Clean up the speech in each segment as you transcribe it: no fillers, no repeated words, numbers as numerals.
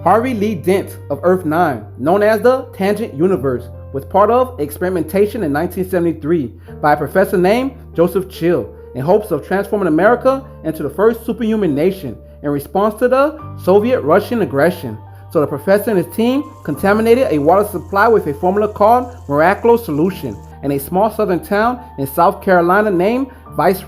Harvey Lee Dent of Earth 9, known as the Tangent Universe, was part of experimentation in 1973 by a professor named Joseph Chill in hopes of transforming America into the first superhuman nation in response to the Soviet-Russian aggression. So the professor and his team contaminated a water supply with a formula called miraculous solution in a small southern town in South Carolina named Guice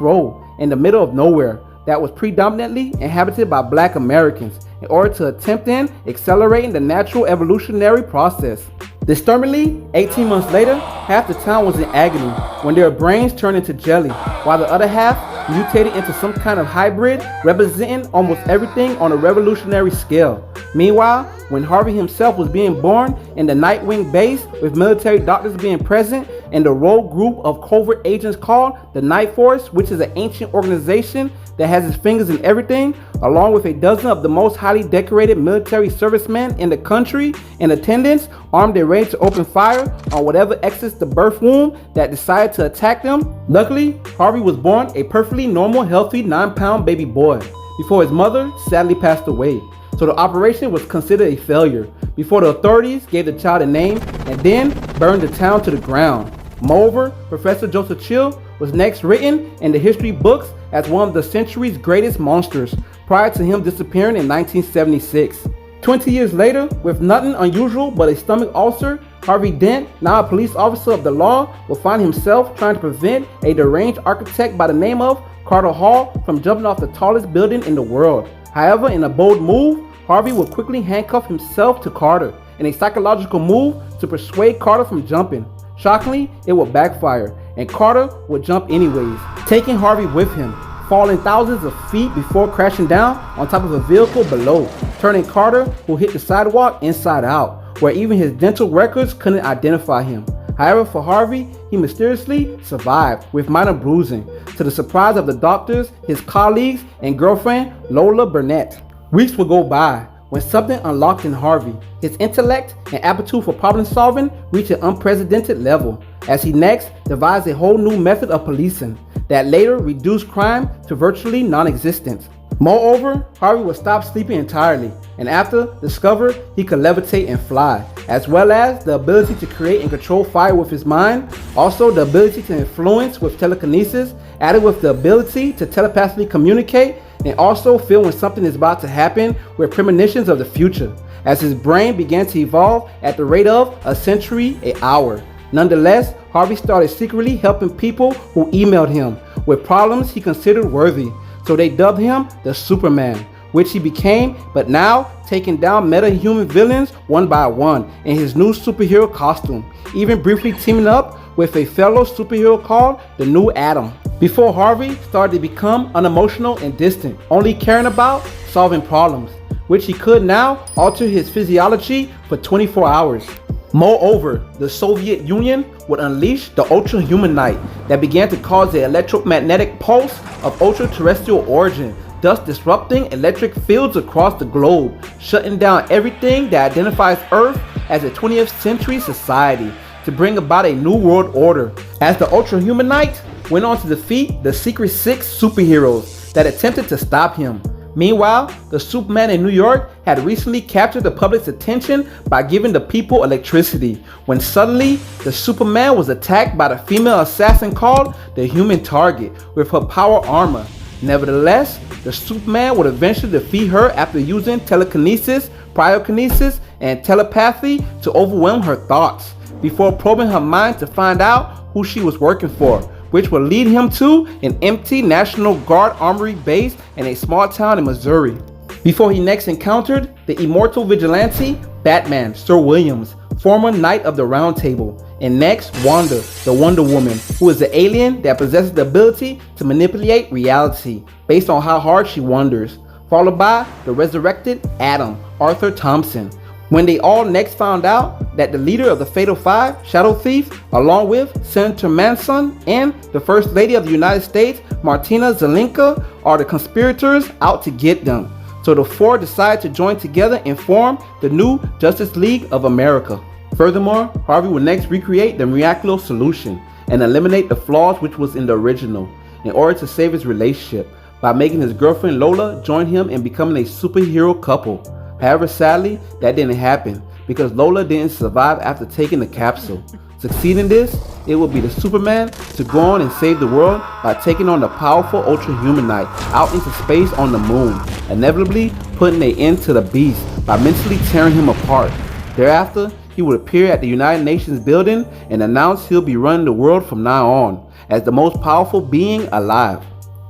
in the middle of nowhere that was predominantly inhabited by black Americans in order to attempt in accelerating the natural evolutionary process. Disturbingly, 18 months later, half the town was in agony when their brains turned into jelly, while the other half mutated into some kind of hybrid representing almost everything on a revolutionary scale. Meanwhile, when Harvey himself was being born in the Nightwing base with military doctors being present and the rogue group of covert agents called the Night Force, which is an ancient organization that has its fingers in everything, along with a dozen of the most highly decorated military servicemen in the country in attendance, armed and ready to open fire on whatever exits the birth womb that decided to attack them. Luckily, Harvey was born a perfectly normal, healthy 9-pound baby boy before his mother sadly passed away. So the operation was considered a failure before the authorities gave the child a name and then burned the town to the ground. Moreover, Professor Joseph Chill was next written in the history books as one of the century's greatest monsters prior to him disappearing in 1976. 20 years later, with nothing unusual but a stomach ulcer, Harvey Dent, now a police officer of the law, will find himself trying to prevent a deranged architect by the name of Carter Hall from jumping off the tallest building in the world. However, in a bold move, Harvey will quickly handcuff himself to Carter in a psychological move to persuade Carter from jumping. Shockingly, it will backfire, and Carter will jump anyways, taking Harvey with him, falling thousands of feet before crashing down on top of a vehicle below, turning Carter, who hit the sidewalk, inside out, where even his dental records couldn't identify him. However, for Harvey, he mysteriously survived with minor bruising, to the surprise of the doctors, his colleagues, and girlfriend Lola Burnett. Weeks would go by when something unlocked in Harvey. His intellect and aptitude for problem solving reached an unprecedented level, as he next devised a whole new method of policing that later reduced crime to virtually non-existent. Moreover, Harvey would stop sleeping entirely, and after discovered he could levitate and fly, as well as the ability to create and control fire with his mind, also the ability to influence with telekinesis, added with the ability to telepathically communicate, and also feel when something is about to happen with premonitions of the future, as his brain began to evolve at the rate of a century an hour. Nonetheless, Harvey started secretly helping people who emailed him with problems he considered worthy, so they dubbed him the SuperMan, which he became, but now taking down meta-human villains one by one in his new superhero costume, even briefly teaming up with a fellow superhero called the New Adam, before Harvey started to become unemotional and distant, only caring about solving problems, which he could now alter his physiology for 24 hours. Moreover, the Soviet Union would unleash the ultra-humanite that began to cause the electromagnetic pulse of ultra-terrestrial origin, thus disrupting electric fields across the globe, shutting down everything that identifies Earth as a 20th century society to bring about a new world order, as the ultra-humanite went on to defeat the Secret Six superheroes that attempted to stop him. Meanwhile, the Superman in New York had recently captured the public's attention by giving the people electricity, when suddenly the Superman was attacked by the female assassin called the Human Target with her power armor. Nevertheless, the Superman would eventually defeat her after using telekinesis, cryokinesis, and telepathy to overwhelm her thoughts, before probing her mind to find out who she was working for, which would lead him to an empty National Guard armory base in a small town in Missouri, before he next encountered the immortal vigilante Batman, Sir Williams, former Knight of the Round Table, and next Wanda, the Wonder Woman, who is the alien that possesses the ability to manipulate reality based on how hard she wonders, followed by the resurrected Adam, Arthur Thompson. When they all next found out that the leader of the Fatal Five, Shadow Thief, along with Senator Manson and the First Lady of the United States, Martina Zelenka, are the conspirators out to get them. So the four decide to join together and form the new Justice League of America. Furthermore, Harvey will next recreate the miraculous solution and eliminate the flaws which was in the original in order to save his relationship by making his girlfriend Lola join him in becoming a superhero couple. However, sadly, that didn't happen because Lola didn't survive after taking the capsule. Succeeding this, it would be the Superman to go on and save the world by taking on the powerful ultra-humanite out into space on the moon, inevitably putting an end to the beast by mentally tearing him apart. Thereafter, he would appear at the United Nations building and announce he'll be running the world from now on as the most powerful being alive.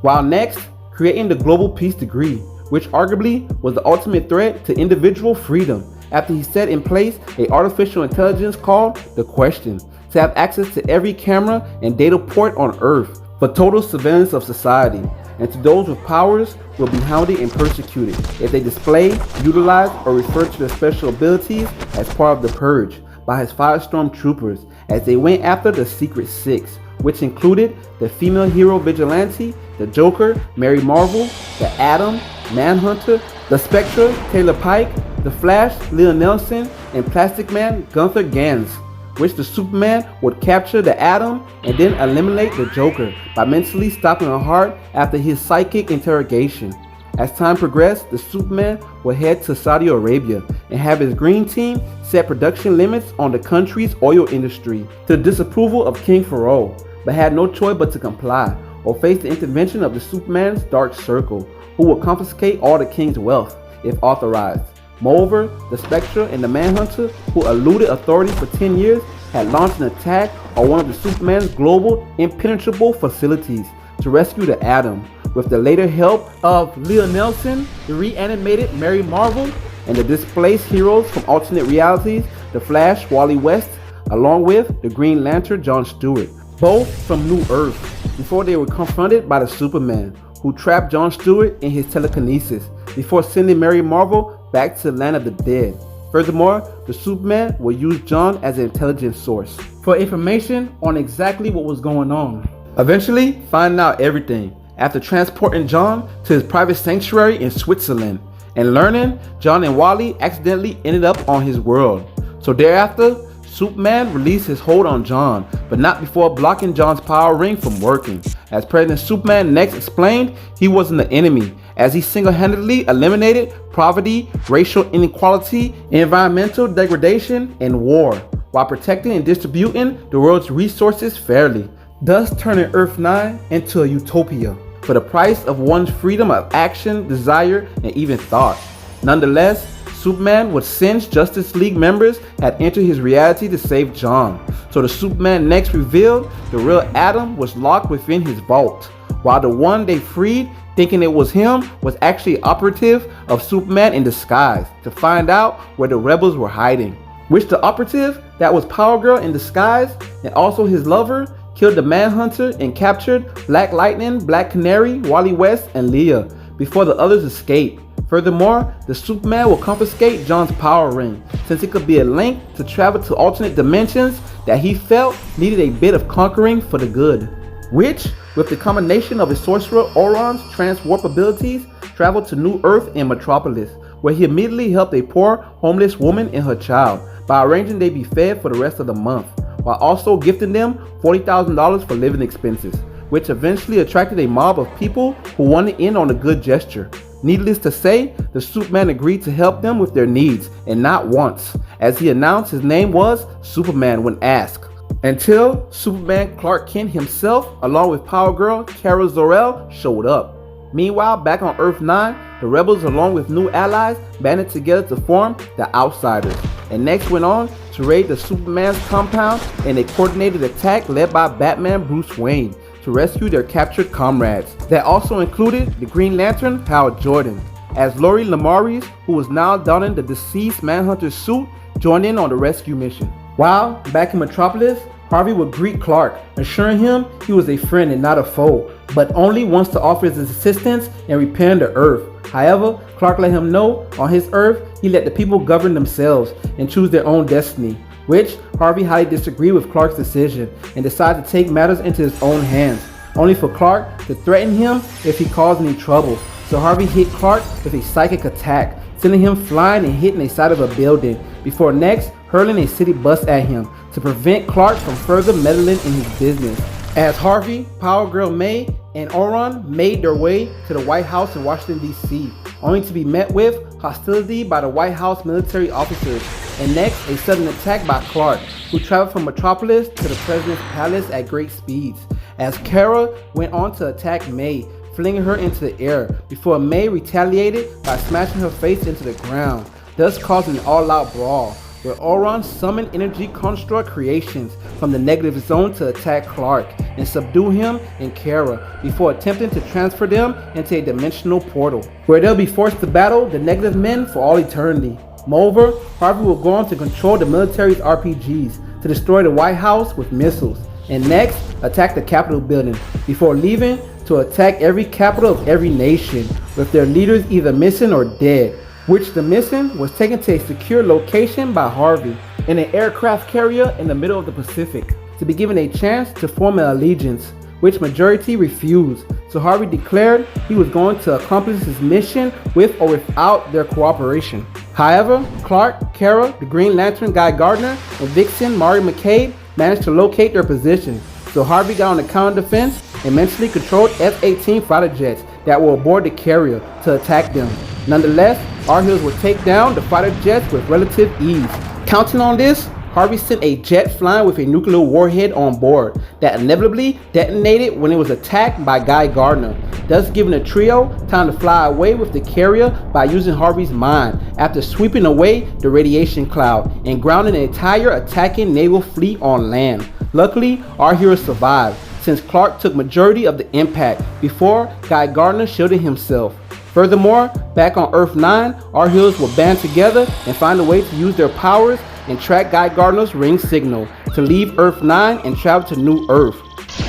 While next, creating the Global Peace Decree, which arguably was the ultimate threat to individual freedom, after he set in place an artificial intelligence called the Question to have access to every camera and data port on Earth for total surveillance of society, and to those with powers will be hounded and persecuted if they display, utilize, or refer to their special abilities as part of the Purge by his Firestorm troopers as they went after the Secret Six, which included the female hero Vigilante, the Joker, Mary Marvel, the Atom, Manhunter, the Spectre, Taylor Pike, the Flash, Leah Nelson, and Plastic Man, Gunther Ganz, which the Superman would capture the Atom and then eliminate the Joker by mentally stopping her heart after his psychic interrogation. As time progressed, the Superman would head to Saudi Arabia and have his green team set production limits on the country's oil industry to the disapproval of King Pharaoh, but had no choice but to comply or face the intervention of the Superman's Dark Circle, who would confiscate all the king's wealth if authorized. Moreover, the Spectre and the Manhunter, who eluded authority for 10 years, had launched an attack on one of the Superman's global impenetrable facilities to rescue the Atom, with the later help of Leah Nelson, the reanimated Mary Marvel, and the displaced heroes from alternate realities, the Flash, Wally West, along with the Green Lantern, John Stewart, both from New Earth, before they were confronted by the Superman, who trapped John Stewart in his telekinesis before sending Mary Marvel back to the land of the dead. Furthermore, the Superman will use John as an intelligence source for information on exactly what was going on. Eventually, finding out everything after transporting John to his private sanctuary in Switzerland and learning John and Wally accidentally ended up on his world. So thereafter, Superman released his hold on John, but not before blocking John's power ring from working. As President Superman next explained, he wasn't the enemy, as he single-handedly eliminated poverty, racial inequality, environmental degradation, and war, while protecting and distributing the world's resources fairly, thus turning Earth 9 into a utopia for the price of one's freedom of action, desire, and even thought. Nonetheless, Superman would since Justice League members had entered his reality to save John. So the Superman next revealed the real Atom was locked within his vault, while the one they freed, thinking it was him, was actually operative of Superman in disguise to find out where the rebels were hiding. Which the operative that was Power Girl in disguise and also his lover killed the Manhunter and captured Black Lightning, Black Canary, Wally West, and Leah before the others escaped. Furthermore, the Superman will confiscate John's power ring, since it could be a link to travel to alternate dimensions that he felt needed a bit of conquering for the good. Which, with the combination of his sorcerer Oron's transwarp abilities, traveled to New Earth and Metropolis, where he immediately helped a poor, homeless woman and her child by arranging they be fed for the rest of the month, while also gifting them $40,000 for living expenses, which eventually attracted a mob of people who wanted in on the good gesture. Needless to say, the Superman agreed to help them with their needs, and not once, as he announced his name was Superman when asked. Until Superman Clark Kent himself, along with Power Girl Kara Zor-El, showed up. Meanwhile, back on Earth 9, the rebels along with new allies banded together to form the Outsiders, and next went on to raid the Superman's compound in a coordinated attack led by Batman Bruce Wayne to rescue their captured comrades. That also included the Green Lantern Hal Jordan, as Lori Lamaris, who was now donning the deceased Manhunter's suit, joined in on the rescue mission. While back in Metropolis, Harvey would greet Clark, assuring him he was a friend and not a foe, but only wants to offer his assistance in repairing the Earth. However, Clark let him know on his Earth he let the people govern themselves and choose their own destiny, which Harvey highly disagreed with Clark's decision and decided to take matters into his own hands, only for Clark to threaten him if he caused any trouble. So Harvey hit Clark with a psychic attack, sending him flying and hitting a side of a building, before next hurling a city bus at him to prevent Clark from further meddling in his business. As Harvey, Power Girl May, and Oron made their way to the White House in Washington, D.C., only to be met with hostility by the White House military officers, and next a sudden attack by Clark, who traveled from Metropolis to the President's Palace at great speeds, as Kara went on to attack May, flinging her into the air, before May retaliated by smashing her face into the ground, thus causing an all-out brawl, where Orion summoned energy construct creations from the negative zone to attack Clark and subdue him and Kara before attempting to transfer them into a dimensional portal, where they'll be forced to battle the negative men for all eternity. Moreover, Harvey will go on to control the military's RPGs to destroy the White House with missiles, and next attack the Capitol building before leaving to attack every capital of every nation, with their leaders either missing or dead, which the missing was taken to a secure location by Harvey in an aircraft carrier in the middle of the Pacific to be given a chance to form an allegiance, which majority refused. So Harvey declared he was going to accomplish his mission with or without their cooperation. However, Clark, Kara, the Green Lantern Guy Gardner, and Vixen Mari McCabe managed to locate their position. So Harvey got on the counter defense and mentally controlled F-18 fighter jets that were aboard the carrier to attack them. Nonetheless, our heroes would take down the fighter jets with relative ease. Counting on this, Harvey sent a jet flying with a nuclear warhead on board that inevitably detonated when it was attacked by Guy Gardner, thus giving the trio time to fly away with the carrier by using Harvey's mind after sweeping away the radiation cloud and grounding the entire attacking naval fleet on land. Luckily, our heroes survived, since Clark took majority of the impact before Guy Gardner shielded himself. Furthermore, back on Earth 9, our heroes will band together and find a way to use their powers and track Guy Gardner's ring signal to leave Earth 9 and travel to New Earth.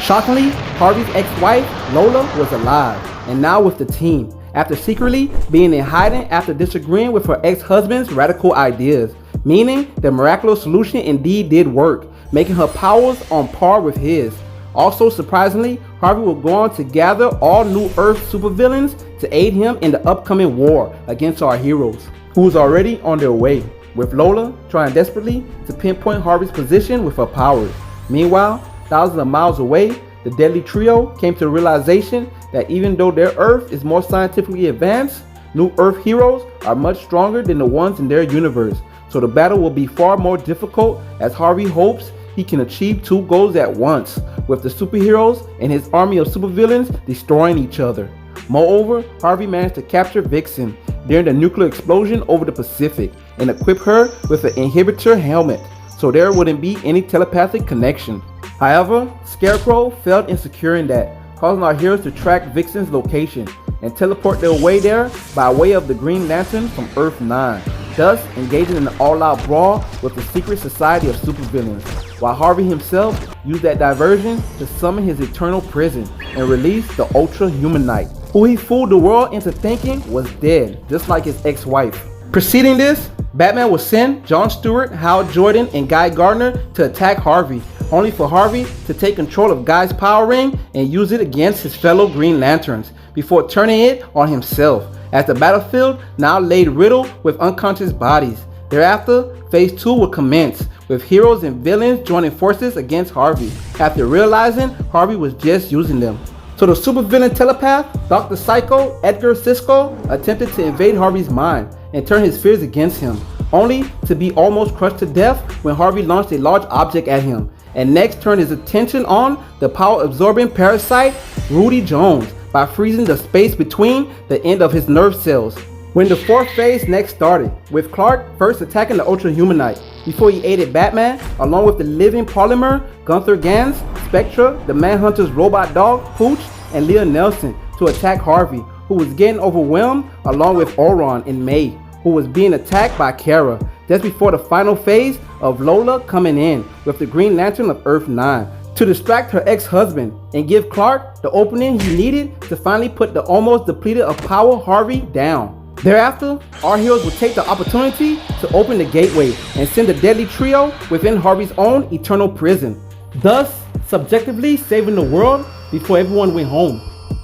Shockingly, Harvey's ex-wife, Lola, was alive and now with the team, after secretly being in hiding after disagreeing with her ex-husband's radical ideas, meaning the miraculous solution indeed did work, making her powers on par with his. Also, surprisingly, Harvey will go on to gather all New Earth supervillains to aid him in the upcoming war against our heroes, who's already on their way, with Lola trying desperately to pinpoint Harvey's position with her powers. Meanwhile, thousands of miles away, the deadly trio came to the realization that even though their Earth is more scientifically advanced, New Earth heroes are much stronger than the ones in their universe, so the battle will be far more difficult, as Harvey hopes he can achieve two goals at once, with the superheroes and his army of supervillains destroying each other. Moreover, Harvey managed to capture Vixen during the nuclear explosion over the Pacific and equip her with an inhibitor helmet, so there wouldn't be any telepathic connection. However, Scarecrow failed in securing that, causing our heroes to track Vixen's location and teleport their way there by way of the Green Lantern from Earth 9, thus engaging in an all-out brawl with the secret society of supervillains, while Harvey himself used that diversion to summon his eternal prison and release the ultra-humanite, who he fooled the world into thinking was dead, just like his ex-wife. Preceding this, Batman will send John Stewart, Hal Jordan, and Guy Gardner to attack Harvey, only for Harvey to take control of Guy's power ring and use it against his fellow Green Lanterns, before turning it on himself, as the battlefield now laid riddled with unconscious bodies. Thereafter, Phase 2 will commence, with heroes and villains joining forces against Harvey, after realizing Harvey was just using them. So the supervillain telepath, Dr. Psycho Edgar Sisco, attempted to invade Harvey's mind and turn his fears against him, only to be almost crushed to death when Harvey launched a large object at him, and next turned his attention on the power-absorbing parasite Rudy Jones by freezing the space between the end of his nerve cells. When the fourth phase next started, with Clark first attacking the ultra-humanite, before he aided Batman, along with the living Polymer, Gunther Gans, Spectra, the Manhunter's robot dog, Pooch, and Leah Nelson to attack Harvey, who was getting overwhelmed, along with Orion and May, who was being attacked by Kara, just before the final phase of Lola coming in with the Green Lantern of Earth 9 to distract her ex-husband and give Clark the opening he needed to finally put the almost depleted of power Harvey down. Thereafter, our heroes will take the opportunity to open the gateway and send the deadly trio within Harvey's own eternal prison, thus subjectively saving the world before everyone went home.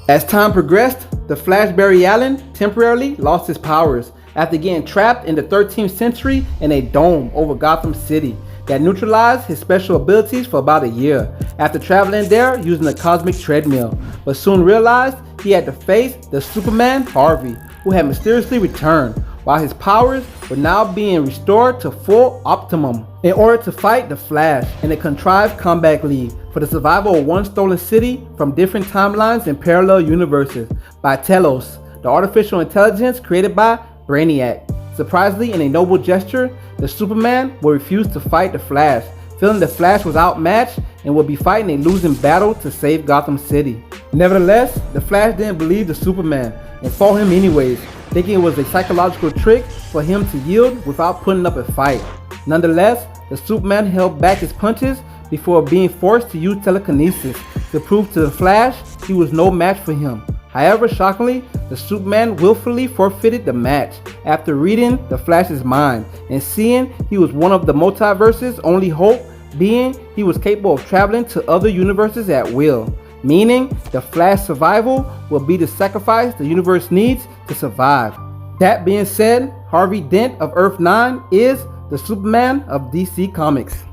As time progressed, the Flash Barry Allen temporarily lost his powers after getting trapped in the 13th century in a dome over Gotham City that neutralized his special abilities for about a year after traveling there using a cosmic treadmill, but soon realized he had to face the SuperMan Harvey, who had mysteriously returned, while his powers were now being restored to full optimum in order to fight the Flash in a contrived combat league for the survival of one stolen city from different timelines and parallel universes by Telos, the artificial intelligence created by Brainiac. Surprisingly, in a noble gesture, the Superman will refuse to fight the Flash, feeling the Flash was outmatched and would be fighting a losing battle to save Gotham City. Nevertheless, the Flash didn't believe the Superman and fought him anyways, thinking it was a psychological trick for him to yield without putting up a fight. Nonetheless, the Superman held back his punches before being forced to use telekinesis to prove to the Flash he was no match for him. However, shockingly, the Superman willfully forfeited the match after reading the Flash's mind and seeing he was one of the multiverse's only hope, being he was capable of traveling to other universes at will, meaning the Flash's survival will be the sacrifice the universe needs to survive. That being said, Harvey Dent of Earth 9 is the Superman of DC Comics.